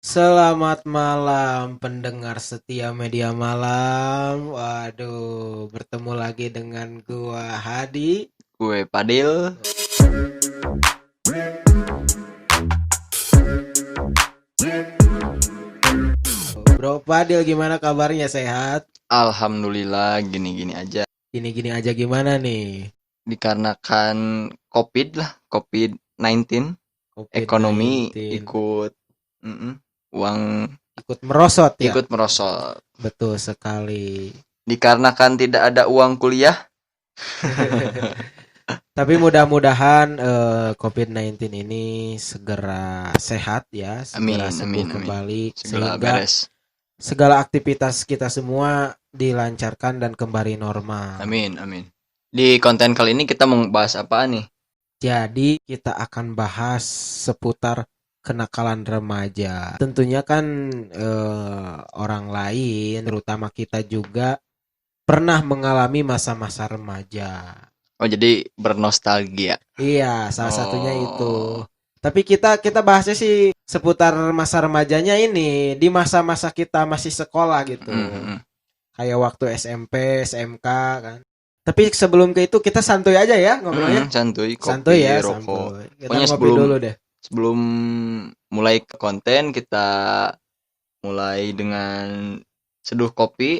Selamat malam pendengar setia media malam. Waduh, bertemu lagi dengan gua Hadi. Gue Padil. Bro Fadil, gimana kabarnya, sehat? Alhamdulillah gini-gini aja. Gini-gini aja gimana nih? Dikarenakan COVID-19, ekonomi COVID-19 ikut uang ikut merosot ya? ikut merosot. Betul sekali. Dikarenakan tidak ada uang kuliah. Tapi mudah-mudahan COVID-19 ini segera sehat ya, segera sembuh Amin. kembali Segala sehingga beres. segala aktivitas kita semua dilancarkan dan kembali normal. Amin. Di konten kali ini kita mau bahas apa nih? Jadi kita akan bahas seputar kenakalan remaja. Tentunya kan orang lain, terutama kita juga pernah mengalami masa-masa remaja. Oh, jadi bernostalgia. Iya, salah satunya itu. Tapi kita bahasnya sih seputar masa remajanya ini di masa-masa kita masih sekolah gitu. Kayak waktu SMP, SMK kan. Tapi sebelum ke itu kita santuy aja ya ngobrolnya. Santuy, kopi, Santuy ya, rokok. santuy. Kita Pokoknya ngopi dulu deh. Sebelum mulai ke konten, kita mulai dengan seduh kopi,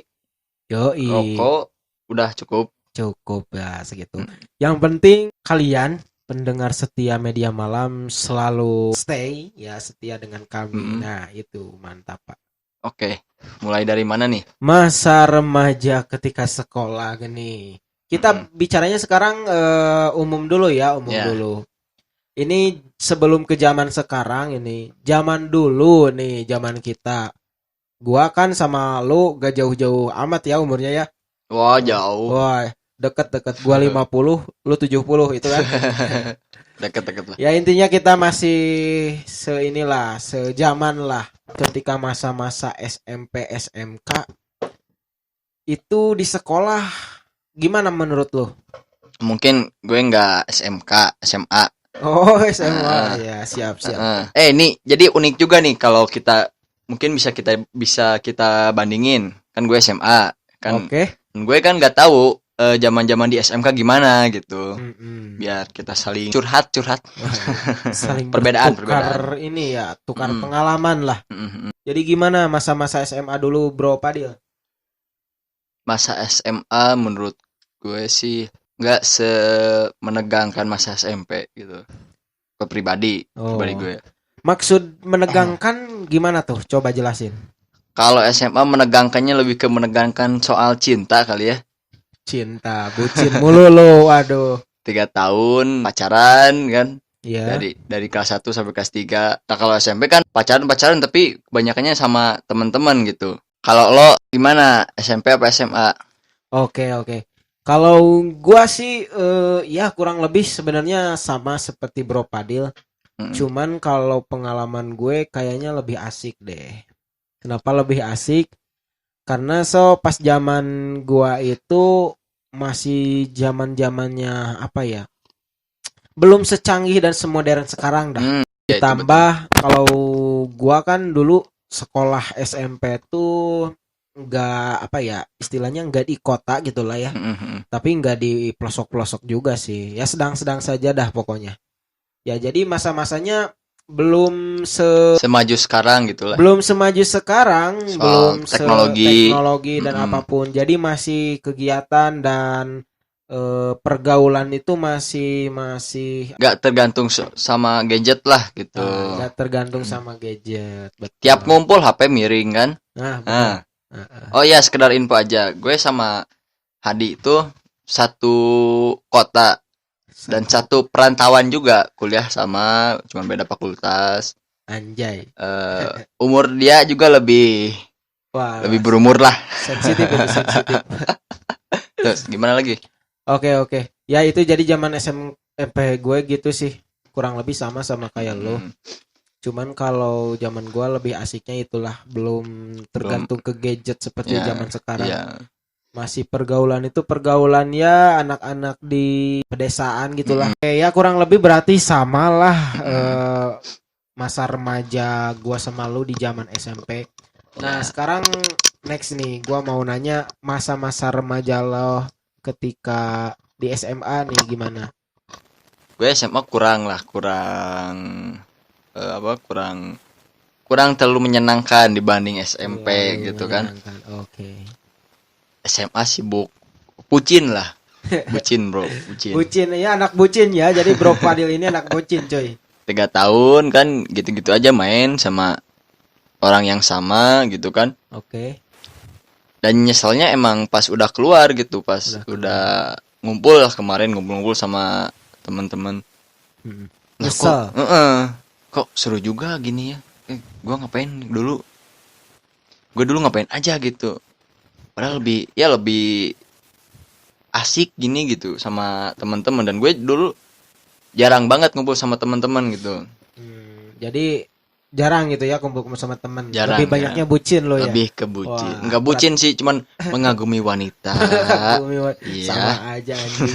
Yoi, rokok, udah cukup. cukup ya segitu. Yang penting kalian pendengar setia media malam selalu stay ya, setia dengan kami. Nah, itu mantap, Pak. Oke, mulai dari mana nih? Masa remaja ketika sekolah gini. Kita bicaranya sekarang umum dulu ya, umum dulu. Ini sebelum ke zaman sekarang ini, zaman dulu nih, zaman kita. Gua kan sama lu gak jauh-jauh amat ya umurnya ya. Wah, jauh. Wah, deket-deket. Gua 50, lu 70 itu kan. Deket lah. Ya intinya kita masih sejaman lah. Ketika masa-masa SMP, SMK itu di sekolah gimana menurut lu? Mungkin gue nggak SMK, SMA. Oh, SMA ya, siap. Nih, jadi unik juga nih kalau kita mungkin bisa kita bandingin. Kan gue SMA, kan. Oke. Gue kan nggak tahu zaman-zaman di SMK gimana gitu. Biar kita saling curhat. Saling perbedaan ini ya, tukar pengalaman lah. Jadi gimana masa-masa SMA dulu, Bro Padil? Masa SMA menurut gue sih nggak semenegangkan masa SMP gitu. Pribadi gue. Maksud menegangkan gimana tuh? Coba jelasin. Kalau SMA menegangkannya lebih ke menegangkan soal cinta kali ya. Cinta, bucin mulu lo, waduh. 3 tahun pacaran kan. Iya. Dari kelas 1 sampai kelas 3. Nah, kalau SMP kan pacaran tapi kebanyakannya sama teman-teman gitu. Kalau lo gimana? SMP apa SMA? Oke. Kalau gua sih ya kurang lebih sebenarnya sama seperti Bro Padil. Cuman kalau pengalaman gue kayaknya lebih asik deh. Kenapa lebih asik? Karena pas zaman gua itu masih zaman-zamannya apa ya? Belum secanggih dan semodern sekarang dah. Ditambah kalau gua kan dulu sekolah SMP tuh nggak apa ya, istilahnya nggak di kota gitulah ya, tapi nggak di pelosok-pelosok juga sih ya, sedang-sedang saja dah pokoknya ya. Jadi masa-masanya belum semaju sekarang gitulah, belum semaju sekarang, soal belum teknologi dan apapun. Jadi masih kegiatan dan pergaulan itu masih nggak tergantung sama gadget lah gitu. Nggak tergantung sama gadget. Betul. Tiap ngumpul HP miring kan. Nah. Oh ya, sekedar info aja, gue sama Hadi itu satu kota dan satu perantauan juga, kuliah sama, cuma beda fakultas. Anjay. Umur dia juga lebih berumur lah. Sensitif. Terus gimana lagi? Oke. Ya itu jadi zaman SMP gue gitu sih, kurang lebih sama kayak lo. Cuman kalau zaman gue lebih asiknya itulah, belum tergantung ke gadget seperti zaman sekarang. Masih pergaulan ya anak-anak di pedesaan gitulah. Ya kurang lebih berarti sama lah masa remaja gua sama lu di zaman SMP. Nah, sekarang next nih, gua mau nanya masa-masa remaja lo ketika di SMA nih gimana? Gue SMA kurang kurang terlalu menyenangkan dibanding SMP Terlalu gitu kan. menyenangkan. Oke. SMA sibuk bucin lah. Bucin bro, bucin. Bucin ya, anak bucin ya. Jadi Bro Fadil ini anak bucin, coy. 3 tahun kan gitu-gitu aja main sama orang yang sama gitu kan. Oke. Dan nyeselnya emang pas udah keluar gitu, pas udah ngumpul lah kemarin, ngumpul-ngumpul sama teman-teman. Nah, Nyesel. kok seru juga gini ya. Gua ngapain dulu? Gue dulu ngapain aja gitu. Padahal lebih asik gini gitu sama teman-teman, dan gue dulu jarang banget ngumpul sama teman-teman gitu. Jadi jarang gitu ya kumpul sama teman. Jarang, Lebih banyaknya bucin lo ya. Lebih ke bucin. Wah, Enggak bucin sih, cuman mengagumi wanita. Iya. Sama aja anjing.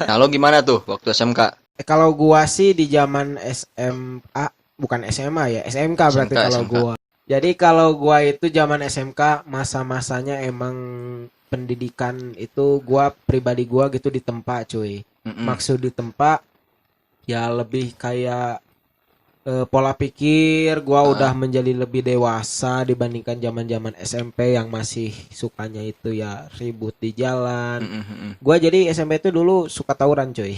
Nah, lo gimana tuh waktu SMK? Kalau gua sih di zaman SMA, bukan SMA ya, SMK berarti kalau SMK. gua. Jadi kalau gua itu zaman SMK masa-masanya emang pendidikan itu pribadi gua gitu ditempa cuy. Maksud ditempa ya lebih kayak pola pikir gua udah menjadi lebih dewasa dibandingkan zaman-zaman SMP yang masih sukanya itu ya ribut di jalan. Gua jadi SMP itu dulu suka tawuran cuy.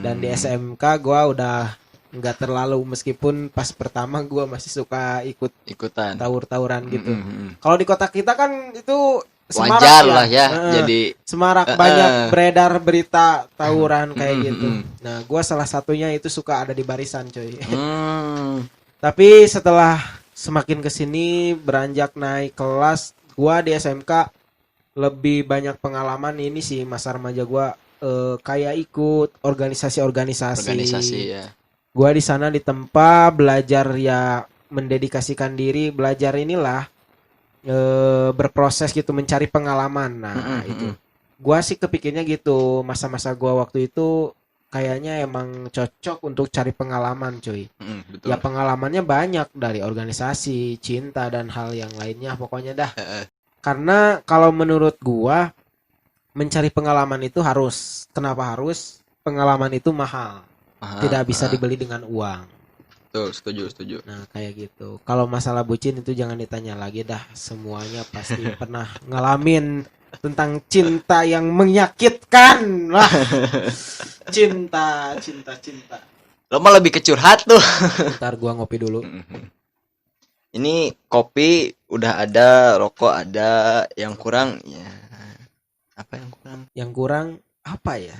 Dan di SMK gua udah nggak terlalu, meskipun pas pertama gua masih suka ikutan tawur-tawuran gitu. Kalau di kota kita kan itu semarak wajar lah ya. Jadi semarak banyak beredar berita tawuran kayak gitu. Nah, gua salah satunya itu suka ada di barisan coy. Tapi setelah semakin kesini beranjak naik kelas, gua di SMK lebih banyak pengalaman ini sih masa remaja gua, kayak ikut organisasi ya. Gua di sana ditempa belajar ya, mendedikasikan diri belajar inilah, berproses gitu mencari pengalaman. Nah, itu gua sih kepikirnya gitu, masa-masa gua waktu itu kayaknya emang cocok untuk cari pengalaman cuy. Betul. Ya pengalamannya banyak dari organisasi, cinta dan hal yang lainnya pokoknya dah. Karena kalau menurut gua mencari pengalaman itu harus. Kenapa harus? Pengalaman itu mahal. Tidak bisa dibeli dengan uang. Tuh, setuju. Nah, kayak gitu. Kalau masalah bucin itu jangan ditanya lagi dah. Semuanya pasti pernah ngalamin tentang cinta yang menyakitkan lah. Cinta. Lo mah lebih ke curhat tuh. Ntar gua ngopi dulu. Ini kopi udah ada, rokok ada, yang kurang ya apa yang kurang? Yang kurang apa ya?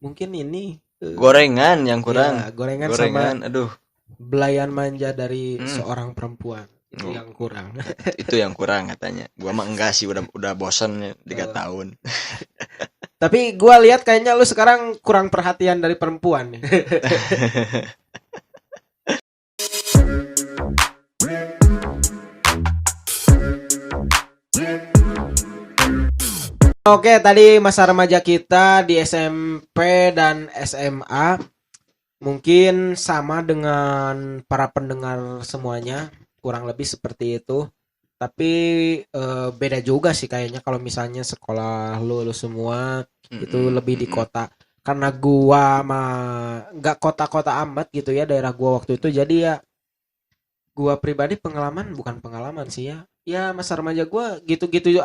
Mungkin ini gorengan yang kurang. Ya, gorengan sama aduh. belayan manja dari seorang perempuan. Itu yang kurang. Itu yang kurang katanya. Gua mah enggak sih, udah bosan 3 tahun. Tapi gua lihat kayaknya lu sekarang kurang perhatian dari perempuan nih. Oke, tadi masa remaja kita di SMP dan SMA mungkin sama dengan para pendengar semuanya, kurang lebih seperti itu. Tapi beda juga sih kayaknya kalau misalnya sekolah lu semua itu lebih di kota. Karena gua mah nggak kota-kota amat gitu ya daerah gua waktu itu. Jadi ya gua pribadi bukan pengalaman sih ya. Ya masa remaja gua gitu-gitu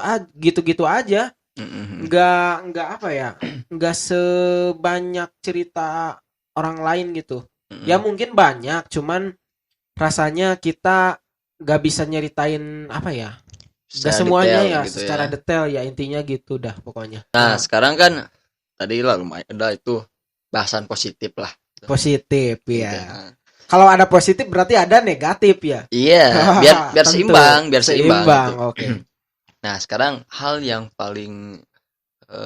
aja. Nggak apa ya, nggak sebanyak cerita orang lain gitu. Ya mungkin banyak, cuman rasanya kita nggak bisa nyeritain apa ya, nggak semuanya ya gitu secara detail ya, intinya gitu dah pokoknya. Nah, sekarang kan tadi lah lumayan ada itu bahasan positif lah. Positif ya. Kalau ada positif berarti ada negatif ya. Iya, biar seimbang gitu. Oke. Nah, sekarang hal yang paling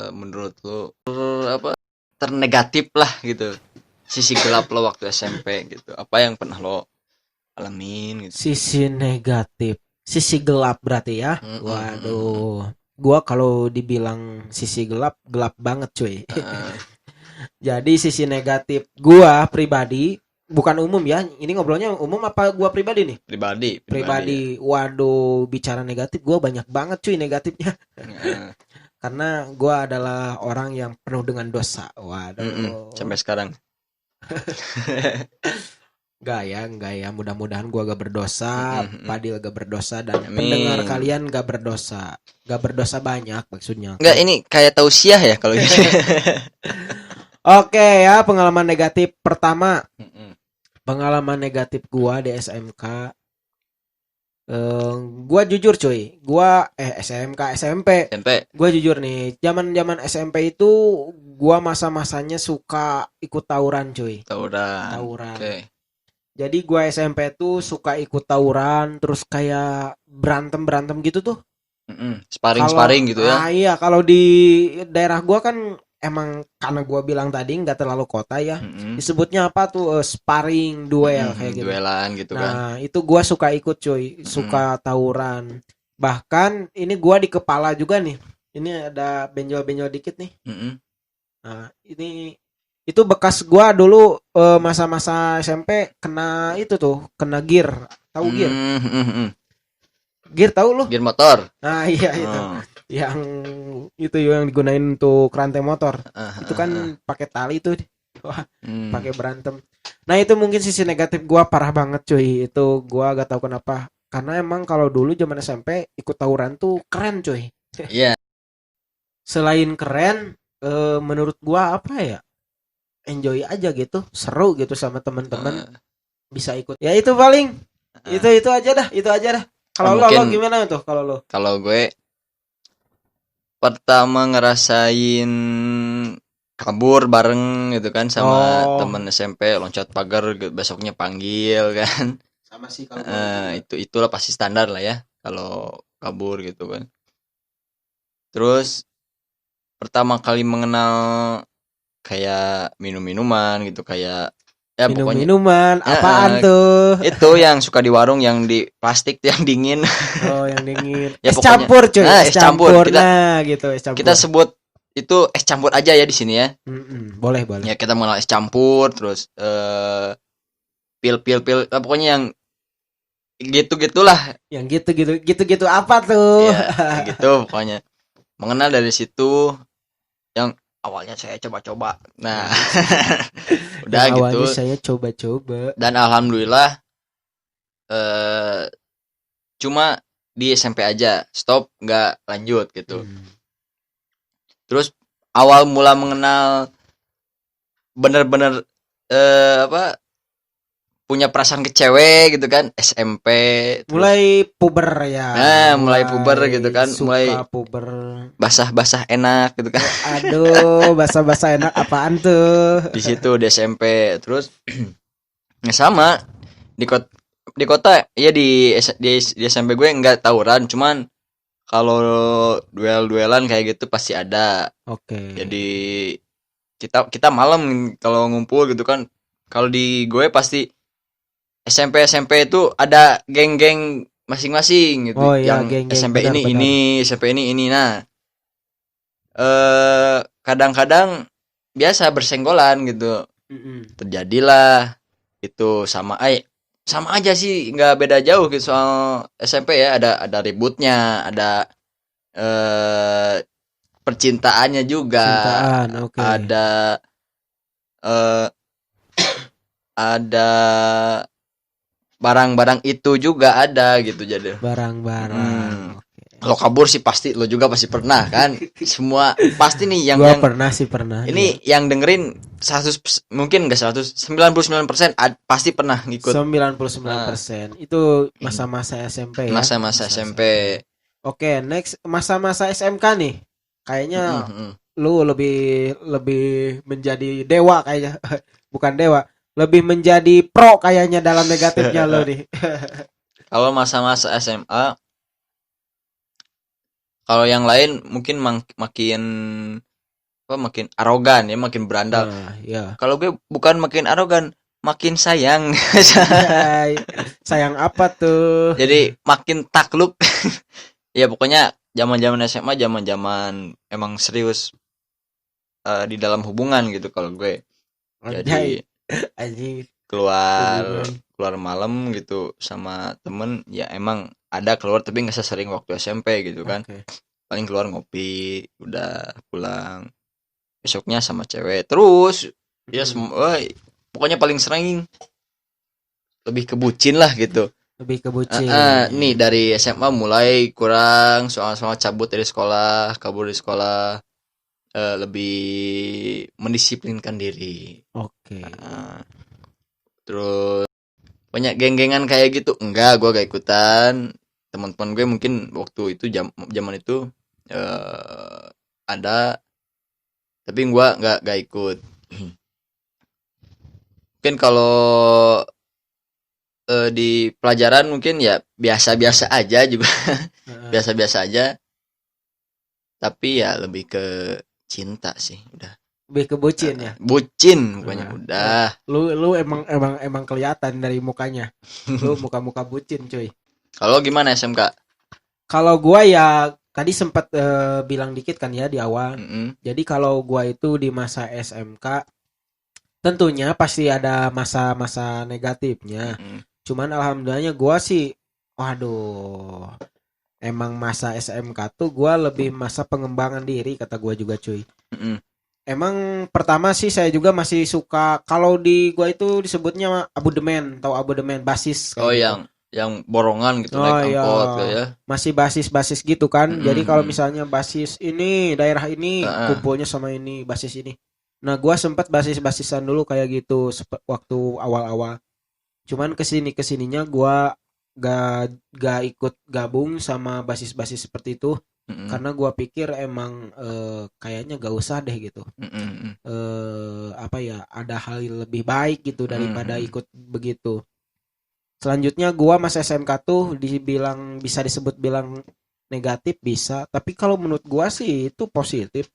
menurut lo ternegatif lah gitu, sisi gelap lo waktu SMP gitu, apa yang pernah lo alamin gitu? Sisi negatif, sisi gelap berarti ya. Waduh, gua kalau dibilang sisi gelap banget cuy. Jadi sisi negatif gua pribadi bukan umum ya. Ini ngobrolnya umum apa gua pribadi nih? Pribadi. Pribadi. Waduh, bicara negatif gua banyak banget cuy negatifnya. Heeh. Karena gua adalah orang yang penuh dengan dosa. Waduh. Sampai sekarang. Enggak ya. Mudah-mudahan gua gak berdosa, Padil gak berdosa, dan Amin. pendengar kalian gak berdosa. Gak berdosa banyak maksudnya. Enggak, ini kayak tausiah ya kalau gitu. Oke ya, pengalaman negatif pertama. Mm-mm. Pengalaman negatif gua di SMK. Gua jujur cuy. Gua SMK SMP. SMP. Gua jujur nih, zaman-zaman SMP itu gua masa-masanya suka ikut tawuran cuy. Tawuran. Tawuran. Oke. Jadi gua SMP tuh suka ikut tawuran, terus kayak berantem gitu tuh. Sparring gitu ya. Iya, kalau di daerah gua kan emang karena gua bilang tadi nggak terlalu kota ya. Disebutnya apa tuh, sparring, duel kayak gitu. Duelan gitu kan. Nah, itu gua suka ikut cuy, suka tawuran. Bahkan ini gua di kepala juga nih. Ini ada benjol-benjol dikit nih. Nah, ini itu bekas gua dulu masa-masa SMP kena itu tuh, kena gear. Tahu gear? Gear tahu lu? Gear motor. Nah, iya itu. Yang itu yang digunain untuk rantai motor. Itu kan pakai tali tuh. Wah, pakai berantem. Nah, itu mungkin sisi negatif gua parah banget cuy. Itu gua gak tahu kenapa. Karena emang kalau dulu zaman SMP ikut tawuran tuh keren cuy. Iya. Selain keren, menurut gua apa ya? Enjoy aja gitu, seru gitu sama teman-teman. Bisa ikut. Ya itu paling. Itu aja dah, itu aja dah. Kalau lo gimana tuh kalau lo? Kalau gue pertama ngerasain kabur bareng gitu kan sama temen SMP, loncat pagar, besoknya panggil kan. Sama sih kalau itulah pasti standar lah ya kalau kabur gitu kan. Terus pertama kali mengenal kayak minum-minuman gitu, kayak ya minuman pokoknya apaan tuh? Itu yang suka di warung yang di plastik yang dingin. Oh, yang dingin. Ya, es campur cuy. Es campur. Gitu, es campur. Kita sebut itu es campur aja ya di sini ya. Boleh. Ya kita mengenal es campur, terus pil pokoknya yang gitu-gitulah. Yang gitu apa tuh? Ya, gitu pokoknya. Mengenal dari situ yang awalnya saya coba-coba. Nah, udah gitu. Awalnya saya coba-coba. Dan alhamdulillah cuma di SMP aja, stop, nggak lanjut gitu. Terus awal mula mengenal bener-bener punya perasaan ke cewek gitu kan SMP. Mulai puber ya. Nah, mulai puber gitu kan, mulai puber. Basah-basah enak gitu kan. Aduh, basah-basah enak apaan tuh? Di situ di SMP. Terus sama di kota ya di SMP gue nggak tawuran, cuman kalau duelan kayak gitu pasti ada. Oke. Jadi kita malam kalau ngumpul gitu kan. Kalau di gue pasti SMP itu ada geng-geng masing-masing gitu. Oh, iya, yang geng-geng, SMP benar. ini, SMP ini. Nah, kadang-kadang biasa bersenggolan gitu. Terjadilah itu sama aja sih, nggak beda jauh gitu soal SMP ya. Ada ributnya, ada percintaannya juga. Okay. Ada barang-barang itu juga ada gitu. Jadi barang-barang. Kalau kabur sih pasti lo juga pasti pernah kan. Semua pasti nih yang pernah. Ini ya. yang dengerin 100 mungkin enggak 100, 99% pasti pernah ngikut. 99%. Itu masa-masa SMP ya. Masa-masa SMP. Oke, next masa-masa SMK nih. Kayaknya lu lebih menjadi dewa kayaknya. Bukan dewa, lebih menjadi pro kayaknya dalam negatifnya lo nih. Kalau masa-masa SMA, kalau yang lain mungkin makin arogan ya, makin berandal. Ya. Kalau gue bukan makin arogan, makin sayang. Sayang apa tuh? Jadi makin takluk. Ya pokoknya zaman-zaman SMA, zaman-zaman emang serius di dalam hubungan gitu kalau gue. Jadi keluar Hubungan. keluar malam gitu sama temen ya emang ada keluar tapi nggak sesering waktu SMP gitu kan. Oke. Paling keluar ngopi udah pulang, besoknya sama cewek terus ya Mm. semua pokoknya paling sering lebih ke bucin lah gitu. Lebih ke bucin. Nih dari SMA mulai kurang soal-soal cabut dari sekolah, kabur dari sekolah, lebih mendisiplinkan diri. Oke. Terus banyak geng-gengan kayak gitu enggak, gue gak ikutan. Teman-teman gue mungkin waktu itu zaman itu ada, tapi gue nggak ikut. Mungkin kalau di pelajaran mungkin ya biasa-biasa aja juga. Biasa-biasa aja, tapi ya lebih ke cinta sih udah. Lebih ke bucin ya. Bucin pokoknya udah. Lu emang kelihatan dari mukanya. Lu muka-muka bucin, cuy. Kalau gimana SMK? Kalau gua ya tadi sempat bilang dikit kan ya di awal. Mm-mm. Jadi kalau gua itu di masa SMK tentunya pasti ada masa-masa negatifnya. Mm-mm. Cuman alhamdulillahnya gua sih waduh, emang masa SMK tuh gua lebih masa pengembangan diri kata gua juga, cuy. Mm-mm. Emang pertama sih saya juga masih suka kalau di gua itu disebutnya abodemen, tahu abodemen basis kayak Oh gitu. yang borongan gitu Oh naik iya, angkot gitu ya. masih basis-basis gitu kan. Jadi kalau Mm-mm. misalnya basis ini daerah ini Heeh. kumpulnya sama ini basis ini. Nah, gua sempat basis-basisan dulu kayak gitu waktu awal-awal. Cuman kesininya gua gak ikut gabung sama basis-basis seperti itu Mm-mm. karena gua pikir emang kayaknya gak usah deh gitu. Mm-mm. Apa ya, ada hal yang lebih baik gitu daripada Mm-mm. ikut begitu. Selanjutnya gua masa SMK tuh dibilang bisa disebut bilang negatif bisa, tapi kalau menurut gua sih itu positif.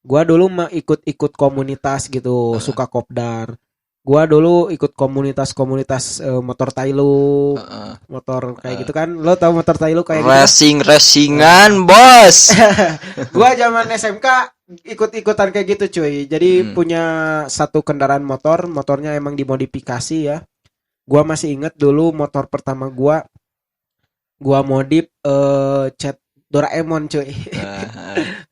Gua dulu mah ikut-ikut komunitas gitu, suka kopdar. Gua dulu ikut komunitas-komunitas motor tailuk, Heeh. motor kayak gitu kan. Lo tau motor tailuk kayak gitu kan? Racingan bos. Gua zaman SMK ikut-ikutan kayak gitu cuy. Jadi punya satu kendaraan motor, motornya emang dimodifikasi ya. Gua masih inget dulu motor pertama gua modif cat Doraemon cuy.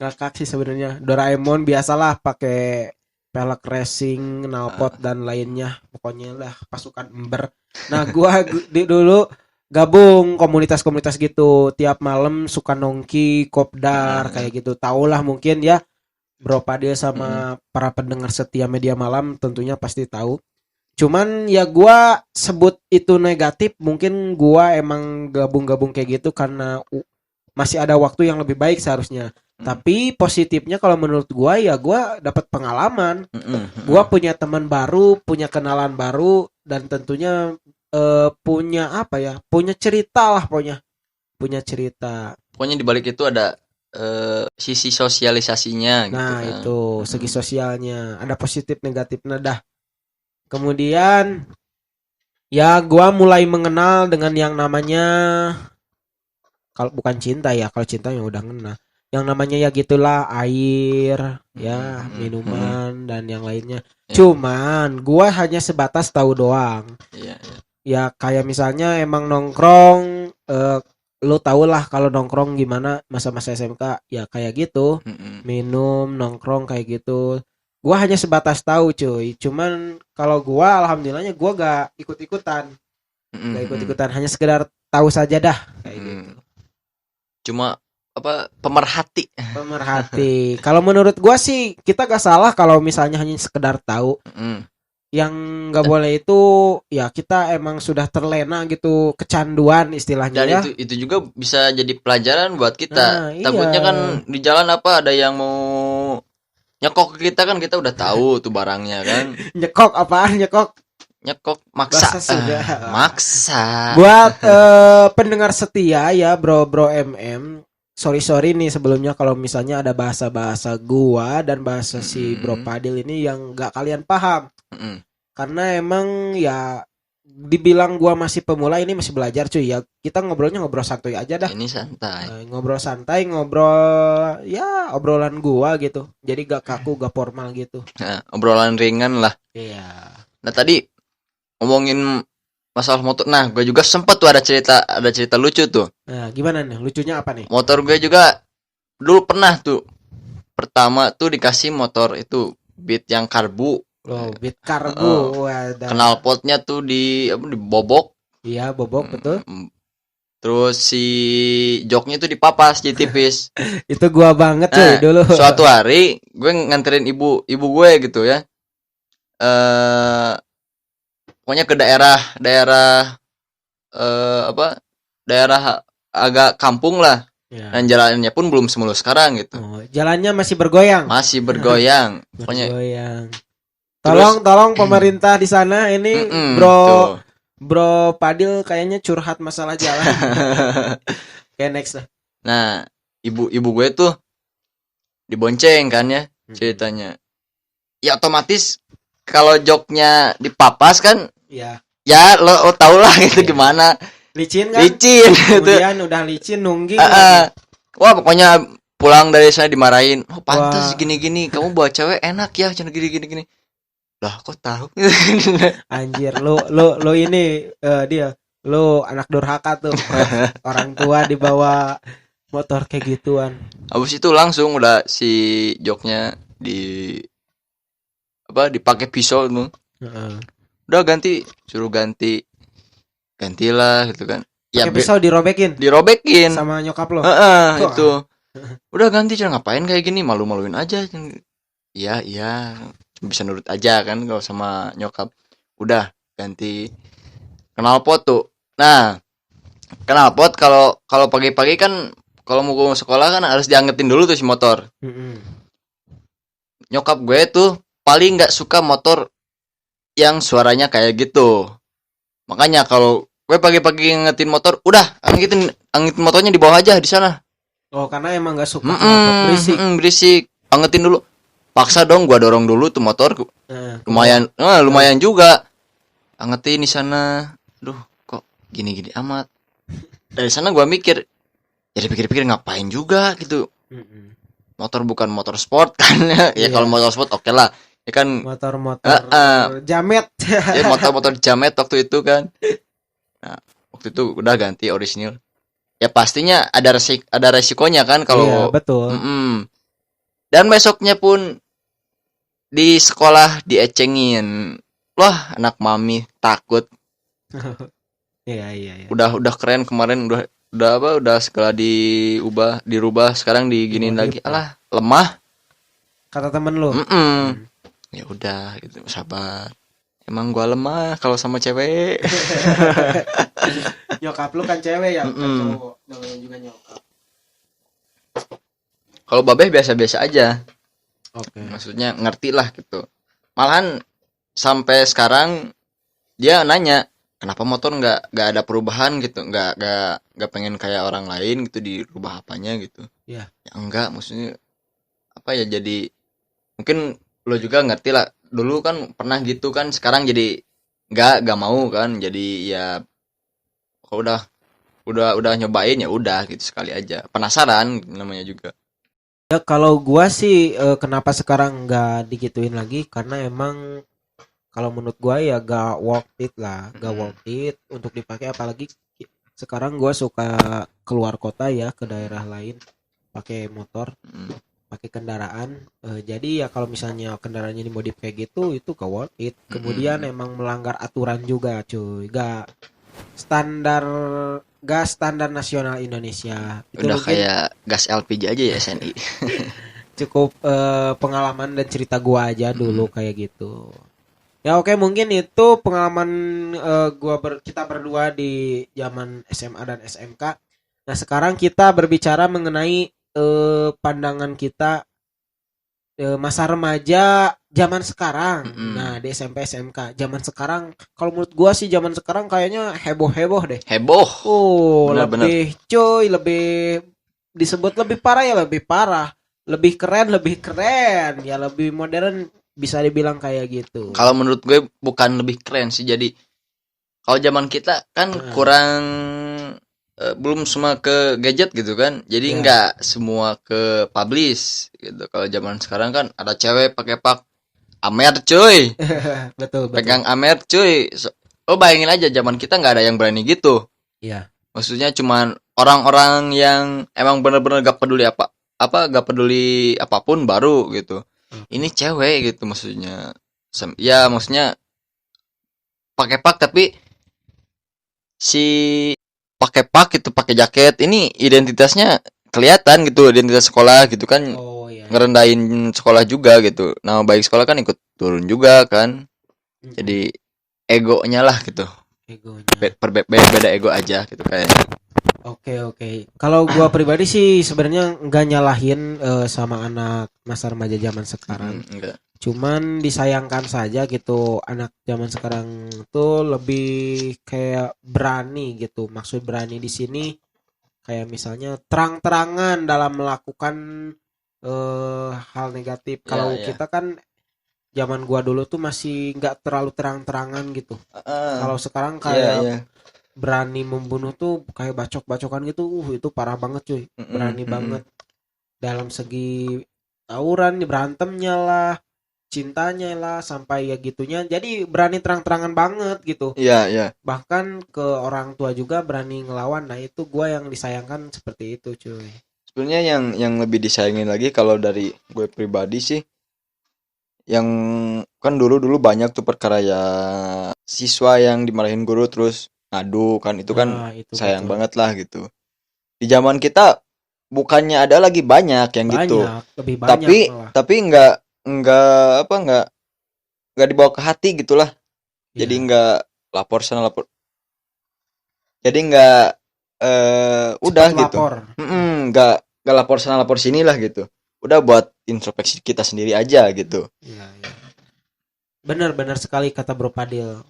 Ngakak sih sebenarnya. Doraemon biasalah pakai pelek racing, knalpot dan lainnya. Pokoknya lah pasukan ember. Nah, gua dulu gabung komunitas-komunitas gitu. Tiap malam suka nongki, kopdar kayak gitu. Taulah mungkin ya Bro Padil sama para pendengar setia media malam tentunya pasti tahu. Cuman ya gua sebut itu negatif, mungkin gua emang gabung-gabung kayak gitu karena masih ada waktu yang lebih baik seharusnya. Tapi positifnya kalau menurut gua ya gua dapat pengalaman. Gua punya teman baru, punya kenalan baru dan tentunya punya apa ya? Punya cerita lah pokoknya. Punya cerita. Pokoknya di balik itu ada sisi sosialisasinya gitu Nah, kan. itu segi sosialnya. Ada positif negatifnya dah. Kemudian ya gua mulai mengenal dengan yang namanya kalau bukan cinta ya, kalau cinta yang udah ngena. Yang namanya ya gitulah air, ya, minuman dan yang lainnya. Cuman gua hanya sebatas tahu doang. Iya. Ya kayak misalnya emang nongkrong lu tau lah kalau nongkrong gimana masa-masa SMK ya kayak gitu. Minum, nongkrong kayak gitu. Gua hanya sebatas tahu cuy. Cuman kalau gua alhamdulillahnya gua gak ikut-ikutan. Gak ikut-ikutan, hanya sekedar tahu saja dah kayak gitu. Cuma apa pemerhati. Kalau menurut gua sih kita gak salah kalau misalnya hanya sekedar tahu. Yang gak boleh itu ya kita emang sudah terlena gitu, kecanduan istilahnya. Dan ya. itu juga bisa jadi pelajaran buat kita. Nah, takutnya kan di jalan apa ada yang mau nyekok ke kita kan kita udah tahu tuh barangnya kan. Nyekok apaan nyekok? Nyekok maksa. Maksa. Buat pendengar setia ya bro MM. Sorry nih sebelumnya kalau misalnya ada bahasa gua dan bahasa si Bro Padil ini yang gak kalian paham. Karena emang ya dibilang gua masih pemula, ini masih belajar cuy ya. Kita ngobrolnya ngobrol santuy aja dah. Ini santai. Ngobrol santai, ngobrol ya obrolan gua gitu. Jadi gak kaku, gak formal gitu. Nah, obrolan ringan lah. Iya. Nah tadi ngomongin masalah motor. Nah, gue juga sempet tuh ada cerita lucu tuh. Nah, gimana nih? Lucunya apa nih? Motor gue juga dulu pernah tuh. Pertama tuh dikasih motor itu Beat yang karbu. Oh, Beat Karbu. Knalpotnya tuh dibobok. Iya, bobok betul. Terus si joknya tuh dipapas jadi tipis. Itu gua banget cuy dulu. Suatu hari gue nganterin ibu gue gitu ya. Pokoknya ke daerah daerah agak kampung lah. Ya. Dan jalannya pun belum semulus sekarang gitu. Oh, jalannya masih bergoyang. Masih bergoyang. Pokoknya bergoyang. Tolong pemerintah di sana ini Bro Padil kayaknya curhat masalah jalan. Oke, next lah. Nah, ibu gue tuh dibonceng kan ya ceritanya. Ya otomatis kalau joknya dipapas kan, ya lo tau lah gitu gimana. Licin kan? Licin. Kemudian udah licin nungging. Wah pokoknya pulang dari sana dimarahin. Oh pantas gini-gini. Kamu bawa cewek enak ya, cina gini-gini. Lah kok tahu? Anjir, lo ini dia. Lo anak durhaka tuh. Orang tua dibawa motor kayak gituan. Abis itu langsung udah si joknya dipakai pisau tuh. Udah suruh gantilah gitu kan. Ya pisau dirobekin sama nyokap lo. Itu. Udah ganti, jangan ngapain kayak gini, malu-maluin aja. Iya, bisa nurut aja kan kalau sama nyokap. Udah ganti knalpot tuh. Nah, knalpot kalau pagi-pagi kan kalau mau ke sekolah kan harus diangetin dulu tuh si motor. Nyokap gue tuh paling nggak suka motor yang suaranya kayak gitu. Makanya kalau gue pagi-pagi ngetin motor, udah angetin motornya di bawah aja di sana. Oh, karena emang nggak suka berisik. Berisik. Angetin dulu. Paksa dong, gue dorong dulu tuh motor. Lumayan juga. Angetin di sana. Duh, kok gini-gini amat. Dari sana gue mikir, jadi pikir-pikir ngapain juga gitu. Motor bukan motor sport kan ya. Kalau motor sport oke lah. Ya kan motor jamet. Ya motor jamet waktu itu kan. Nah, waktu itu udah ganti orisinil. Ya pastinya ada resikonya kan kalau betul. Dan besoknya pun di sekolah diecengin. Wah, anak mami takut. Iya. Udah keren kemarin udah segala dirubah sekarang diginiin lagi. Alah, lemah. Kata temen lu. Ya udah gitu, sabar. Emang gua lemah kalau sama cewek. Nyokap lu kan cewek ya, bukan cowok. Namanya juga nyokap. Kalau babeh biasa-biasa aja. Oke. Maksudnya ngerti lah gitu. Malahan sampai sekarang dia nanya, kenapa motor nggak ada perubahan gitu, nggak pengen kayak orang lain gitu, dirubah apanya gitu. Ya enggak, maksudnya apa ya, jadi mungkin lo juga ngerti lah, dulu kan pernah gitu kan, sekarang jadi nggak mau kan, jadi ya kalau udah nyobain ya udah gitu, sekali aja penasaran namanya juga. Ya kalau gua sih kenapa sekarang nggak digituin lagi, karena emang kalau menurut gua ya gak worth it lah, gak worth it untuk dipakai. Apalagi sekarang gua suka keluar kota ya, ke daerah lain pakai motor, pakai kendaraan. Jadi ya kalau misalnya kendaraannya dimodif kayak gitu, itu gak worth it. Kemudian emang melanggar aturan juga cuy, gak standar nasional Indonesia. Itu udah kayak gas LPG aja ya SNI. Cukup pengalaman dan cerita gua aja dulu kayak gitu. Ya oke, mungkin itu pengalaman kita berdua di zaman SMA dan SMK. Nah sekarang kita berbicara mengenai pandangan kita masa remaja zaman sekarang. Nah di SMP SMK zaman sekarang, kalau menurut gua sih zaman sekarang kayaknya heboh deh. Lebih cuy, lebih disebut lebih parah ya lebih parah, lebih keren ya, lebih modern, bisa dibilang kayak gitu. Kalau menurut gue bukan lebih keren sih, jadi kalau zaman kita kan kurang belum semua ke gadget gitu kan, jadi nggak semua ke publish gitu. Kalau zaman sekarang kan ada cewek pakai Amer cuy. betul. Pegang Amer cuy, bayangin aja zaman kita nggak ada yang berani gitu. Iya. Maksudnya cuman orang-orang yang emang bener-bener gak peduli gak peduli apapun baru gitu. Ini cewek gitu maksudnya. Ya maksudnya pakai pak tapi si pakai pak itu pakai jaket ini identitasnya kelihatan gitu, identitas sekolah gitu kan. Oh iya. Ngerendahin sekolah juga gitu. Nama baik sekolah kan ikut turun juga kan. Jadi egonya lah gitu. Egonya. Beda ego aja gitu kayaknya. Oke. Kalau gua pribadi sih sebenarnya nggak nyalahin sama anak masa remaja zaman sekarang. Enggak. Cuman disayangkan saja gitu anak zaman sekarang tuh lebih kayak berani gitu. Maksud berani di sini kayak misalnya terang-terangan dalam melakukan hal negatif. Kalau kita kan zaman gua dulu tuh masih nggak terlalu terang-terangan gitu. Kalau sekarang kayak berani membunuh tuh kayak bacok-bacokan gitu. Itu parah banget cuy. Berani banget dalam segi tawuran, berantemnya lah, cintanya lah, sampai ya gitunya. Jadi berani terang-terangan banget gitu. Iya. Bahkan ke orang tua juga berani ngelawan. Nah, itu gua yang disayangkan seperti itu, cuy. Sebenarnya yang lebih disayangin lagi kalau dari gue pribadi sih, yang kan dulu banyak tuh perkara ya siswa yang dimarahin guru terus ngadu kan, itu kan itu sayang betul. banget lah gitu. Di zaman kita bukannya ada lagi banyak yang gitu, lebih banyak malah. tapi nggak dibawa ke hati gitulah. Jadi nggak lapor sana lapor, jadi nggak udah Cepat gitu. lapor. Nggak lapor sana lapor sini lah gitu. Udah buat introspeksi kita sendiri aja gitu. Iya. Benar sekali kata Bro Padil.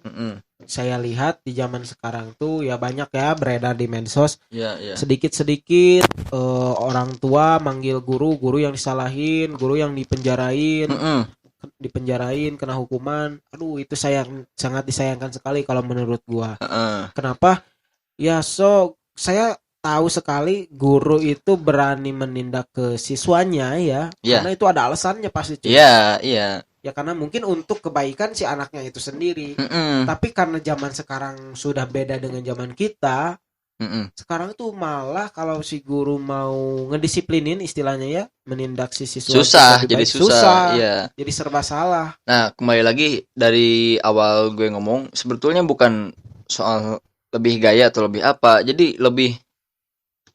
Saya lihat di zaman sekarang tuh ya banyak ya beredar di medsos. Iya. Sedikit-sedikit orang tua manggil guru yang disalahin, guru yang dipenjarain kena hukuman. Aduh, itu sangat disayangkan sekali kalau menurut gua. Kenapa? Ya saya tahu sekali guru itu berani menindak ke siswanya ya, karena itu ada alasannya pasti. Iya. Ya karena mungkin untuk kebaikan si anaknya itu sendiri. Tapi karena zaman sekarang sudah beda dengan zaman kita, sekarang tuh malah kalau si guru mau ngedisiplinin istilahnya ya, menindak si siswa susah, jadi susah. Iya. Jadi serba salah. Nah, kembali lagi dari awal gue ngomong, sebetulnya bukan soal lebih gaya atau lebih apa, jadi lebih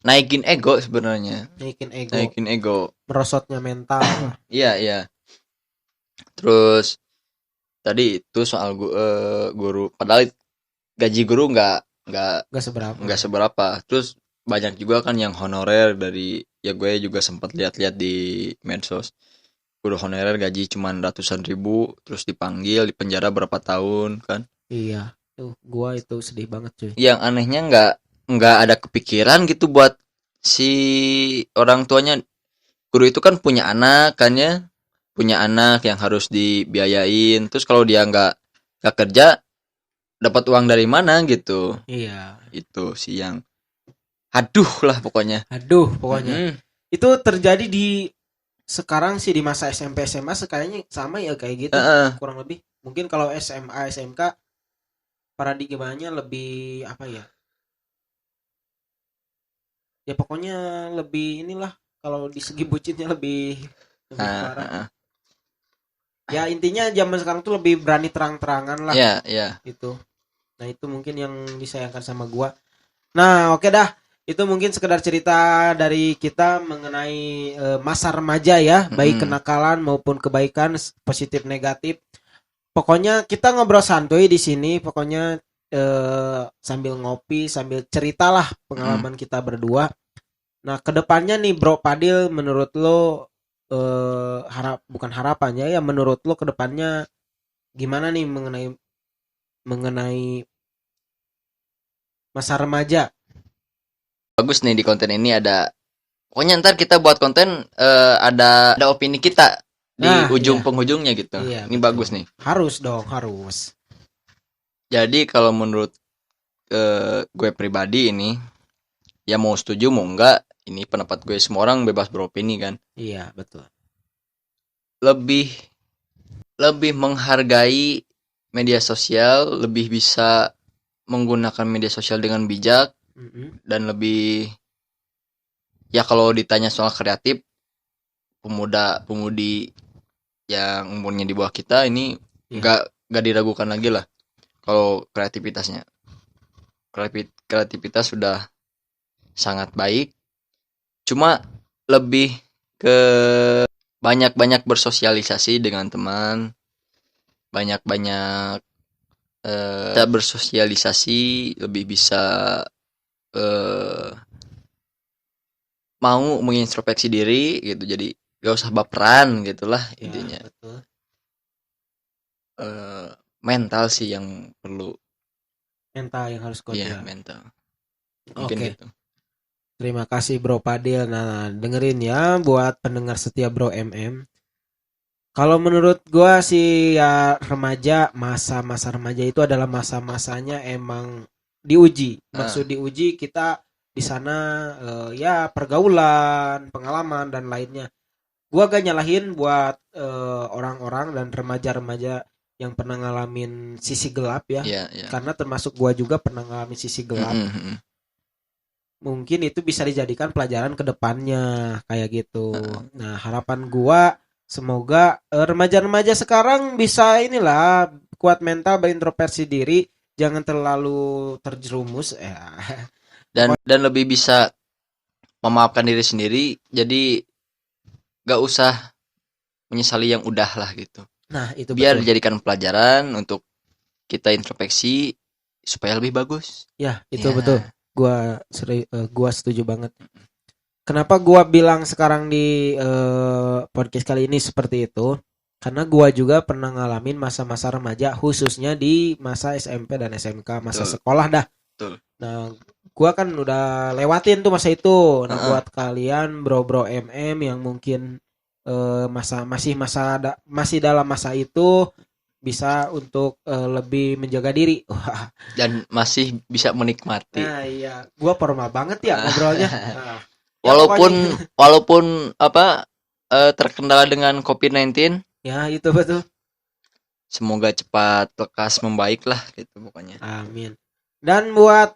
naikin ego sebenarnya. Naikin ego. Merosotnya mental. Iya. Terus tadi itu soal guru, padahal gaji guru nggak seberapa. Terus banyak juga kan yang honorer dari, ya gue juga sempat lihat-lihat di medsos, guru honorer gaji cuman ratusan ribu, terus dipanggil di penjara berapa tahun kan. Iya, tuh gua itu sedih banget cuy. Yang anehnya nggak ada kepikiran gitu buat si orang tuanya. Guru itu kan punya anak kan ya, punya anak yang harus dibiayain. Terus kalau dia nggak kerja, dapat uang dari mana gitu. Iya. Itu sih yang aduh pokoknya. Itu terjadi di sekarang sih, di masa SMP SMA kayaknya sama ya kayak gitu. Kurang lebih. Mungkin kalau SMA SMK paradigmanya lebih apa ya? Ya pokoknya lebih inilah, kalau di segi bucinnya lebih parah. Ya intinya zaman sekarang tuh lebih berani terang-terangan lah. Iya. Itu. Nah, itu mungkin yang disayangkan sama gua. Nah, oke dah. Itu mungkin sekedar cerita dari kita mengenai masa remaja ya, baik kenakalan maupun kebaikan, positif negatif. Pokoknya kita ngobrol santuy di sini, pokoknya sambil ngopi, sambil ceritalah pengalaman kita berdua. Nah, kedepannya nih Bro Padil, menurut lo bukan harapannya ya, menurut lo kedepannya gimana nih mengenai masa remaja? Bagus nih di konten ini ada, pokoknya ntar kita buat konten ada opini kita di ujung penghujungnya gitu. Ini betul. Bagus nih. Harus dong, harus. Jadi kalau menurut gue pribadi ini, ya mau setuju mau enggak, ini pendapat gue, semua orang bebas beropini kan. Iya, betul. Lebih menghargai media sosial, lebih bisa menggunakan media sosial dengan bijak dan lebih, ya kalau ditanya soal kreatif, pemuda-pemudi yang umurnya di bawah kita ini nggak diragukan lagi lah kalau kreativitasnya. Kreativitas sudah sangat baik, cuma lebih ke banyak-banyak bersosialisasi dengan teman, banyak-banyak bersosialisasi, lebih bisa mau mengintrospeksi diri gitu, jadi gak usah baperan gitulah intinya. Betul. Mental sih yang perlu, mental yang harus kuat ya. Mental mungkin gitu. Terima kasih Bro Padil. Nah, dengerin ya buat pendengar setia Bro MM. Kalau menurut gua sih ya remaja, masa-masa remaja itu adalah masa-masanya emang diuji. Maksud diuji kita di sana ya pergaulan, pengalaman dan lainnya. Gua gak nyalahin buat orang-orang dan remaja-remaja yang pernah ngalamin sisi gelap ya. Karena termasuk gua juga pernah ngalamin sisi gelap. Mungkin itu bisa dijadikan pelajaran ke depannya kayak gitu. Nah, harapan gua semoga remaja-remaja sekarang bisa inilah kuat mental, berintrospeksi diri, jangan terlalu terjerumus ya. Dan lebih bisa memaafkan diri sendiri, jadi gak usah menyesali yang udah lah gitu. Nah, itu biar betul. Dijadikan pelajaran untuk kita introspeksi supaya lebih bagus. Ya, itu betul. Gua setuju banget. Kenapa gua bilang sekarang di podcast kali ini seperti itu? Karena gua juga pernah ngalamin masa-masa remaja, khususnya di masa SMP dan SMK, masa sekolah dah. Betul. Nah, gua kan udah lewatin tuh masa itu. Nah, buat kalian bro-bro MM yang mungkin masih dalam masa itu, bisa untuk lebih menjaga diri dan masih bisa menikmati. Nah, iya, gua formal banget ya ngobrolnya. Nah, walaupun terkendala dengan COVID-19. Ya, itu betul. Semoga cepat lekas membaik lah gitu pokoknya. Amin. Dan buat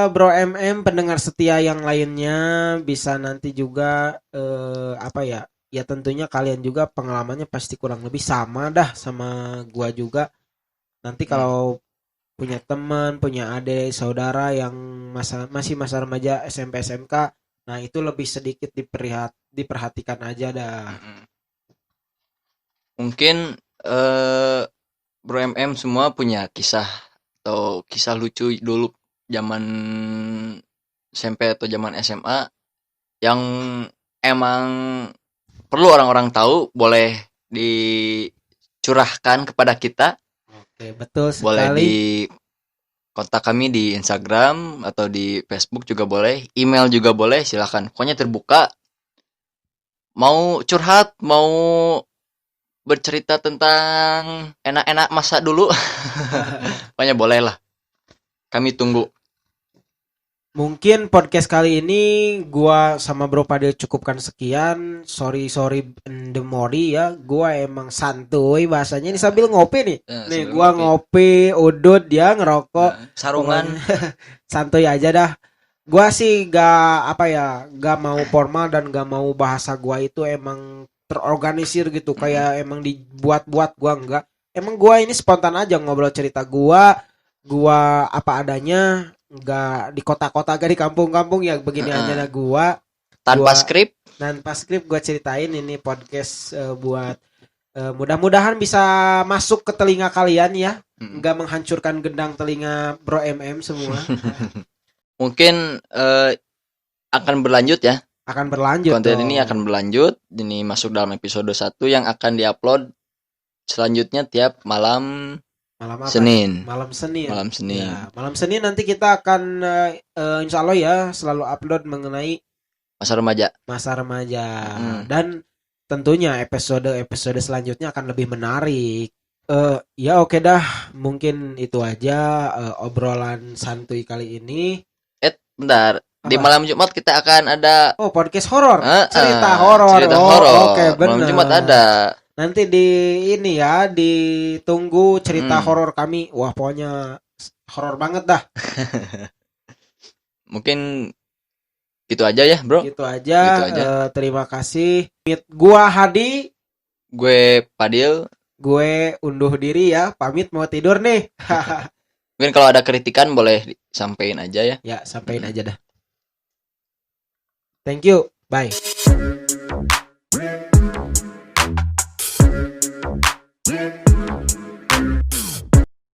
Bro MM pendengar setia yang lainnya bisa nanti juga ya tentunya kalian juga pengalamannya pasti kurang lebih sama dah sama gua juga. Nanti kalau punya teman, punya adik, saudara yang masih masa remaja SMP SMK, nah itu lebih sedikit diperhatikan aja dah. Mungkin Bro MM semua punya kisah atau kisah lucu dulu zaman SMP atau zaman SMA yang emang perlu orang-orang tahu, boleh dicurahkan kepada kita. Oke, betul sekali. Boleh di kontak kami di Instagram atau di Facebook juga boleh, email juga boleh, silakan. Pokoknya terbuka. Mau curhat, mau bercerita tentang enak-enak masa dulu, pokoknya boleh lah. Kami tunggu. Mungkin podcast kali ini gua sama Bro Padil cukupkan sekian. Sorry the mori ya. Gua emang santuy bahasanya ini sambil ngopi nih. Nih gua ngopi, udut dia ngerokok. Sarungan. Santuy aja dah. Gua sih gak mau formal dan gak mau bahasa gua itu emang terorganisir gitu. Kayak emang dibuat-buat, gua enggak. Emang gua ini spontan aja ngobrol cerita gua apa adanya. Nggak di kota-kota, gak di kampung-kampung ya begini aja gua tanpa skrip gua ceritain ini podcast buat mudah-mudahan bisa masuk ke telinga kalian ya, nggak menghancurkan gendang telinga Bro MM semua. Mungkin akan berlanjut ya, konten dong. ini akan berlanjut, ini masuk dalam episode 1 yang akan diupload selanjutnya tiap malam Senin. Malam Senin. Ya, malam Senin nanti kita akan insya Allah ya selalu upload mengenai masa remaja. Dan tentunya episode selanjutnya akan lebih menarik. Ya oke dah, mungkin itu aja obrolan santuy kali ini. Bentar. Di malam Jumat kita akan ada podcast horor. Cerita horor. Oke, benar. Malam Jumat ada. Nanti di ini ya, ditunggu cerita Hmm. horor kami. Wah, pokoknya horor banget dah. Mungkin gitu aja ya, Bro. Gitu aja. Gitu aja. Terima kasih. Gua Hadi, Gue Padil. gue unduh diri ya. Pamit mau tidur nih. Mungkin kalau ada kritikan boleh sampein aja ya. Ya, sampein aja dah. Thank you. Bye.